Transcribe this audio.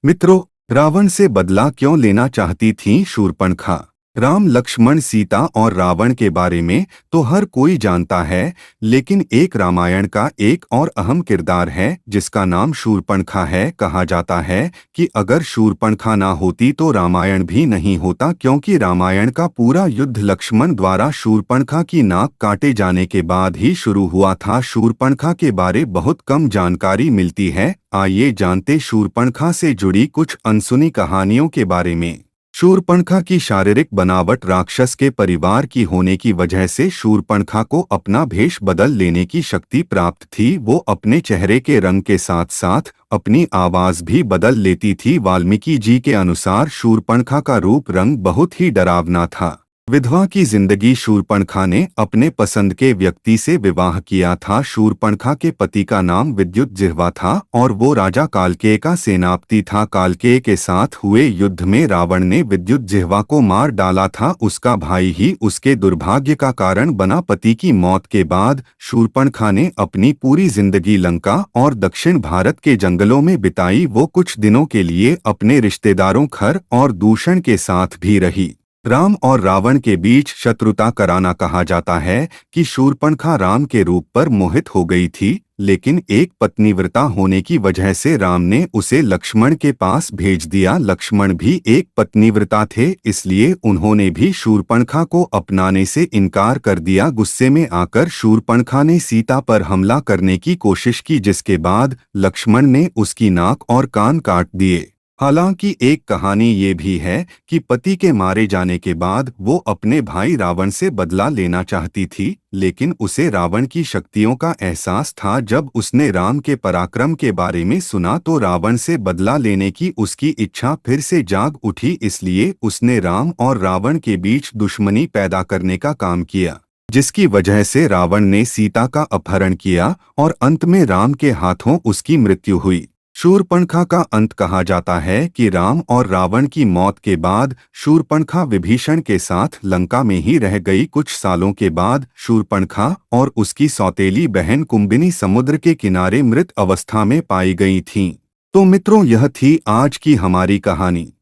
मित्रों, रावण से बदला क्यों लेना चाहती थीं शूर्पणखा? राम, लक्ष्मण, सीता और रावण के बारे में तो हर कोई जानता है, लेकिन एक रामायण का एक और अहम किरदार है जिसका नाम शूर्पणखा है। कहा जाता है कि अगर शूर्पणखा ना होती तो रामायण भी नहीं होता, क्योंकि रामायण का पूरा युद्ध लक्ष्मण द्वारा शूर्पणखा की नाक काटे जाने के बाद ही शुरू हुआ था। शूर्पणखा के बारे बहुत कम जानकारी मिलती है। आइए जानते शूर्पणखा से जुड़ी कुछ अनसुनी कहानियों के बारे में। शूर्पणखा की शारीरिक बनावट राक्षस के परिवार की होने की वजह से शूर्पणखा को अपना भेष बदल लेने की शक्ति प्राप्त थी। वो अपने चेहरे के रंग के साथ साथ अपनी आवाज भी बदल लेती थी। वाल्मीकि जी के अनुसार शूर्पणखा का रूप रंग बहुत ही डरावना था। विधवा की जिंदगी। शूर्पणखा ने अपने पसंद के व्यक्ति से विवाह किया था। शूर्पणखा के पति का नाम विद्युत जिह्वा था और वो राजा कालकेय का सेनापति था। कालकेय के साथ हुए युद्ध में रावण ने विद्युत जिह्वा को मार डाला था। उसका भाई ही उसके दुर्भाग्य का कारण बना। पति की मौत के बाद शूर्पणखा ने अपनी पूरी जिंदगी लंका और दक्षिण भारत के जंगलों में बिताई। वो कुछ दिनों के लिए अपने रिश्तेदारों खर और दूषण के साथ भी रही। राम और रावण के बीच शत्रुता कराना। कहा जाता है कि शूर्पणखा राम के रूप पर मोहित हो गई थी, लेकिन एक पत्नीव्रता होने की वजह से राम ने उसे लक्ष्मण के पास भेज दिया। लक्ष्मण भी एक पत्नीव्रता थे, इसलिए उन्होंने भी शूर्पणखा को अपनाने से इनकार कर दिया। गुस्से में आकर शूर्पणखा ने सीता पर हमला करने की कोशिश की, जिसके बाद लक्ष्मण ने उसकी नाक और कान काट दिए। हालांकि एक कहानी ये भी है कि पति के मारे जाने के बाद वो अपने भाई रावण से बदला लेना चाहती थी, लेकिन उसे रावण की शक्तियों का एहसास था। जब उसने राम के पराक्रम के बारे में सुना तो रावण से बदला लेने की उसकी इच्छा फिर से जाग उठी। इसलिए उसने राम और रावण के बीच दुश्मनी पैदा करने का काम किया, जिसकी वजह से रावण ने सीता का अपहरण किया और अंत में राम के हाथों उसकी मृत्यु हुई। शूर्पणखा का अंत। कहा जाता है कि राम और रावण की मौत के बाद शूर्पणखा विभीषण के साथ लंका में ही रह गई। कुछ सालों के बाद शूर्पणखा और उसकी सौतेली बहन कुंभिनी समुद्र के किनारे मृत अवस्था में पाई गई थीं। तो मित्रों, यह थी आज की हमारी कहानी।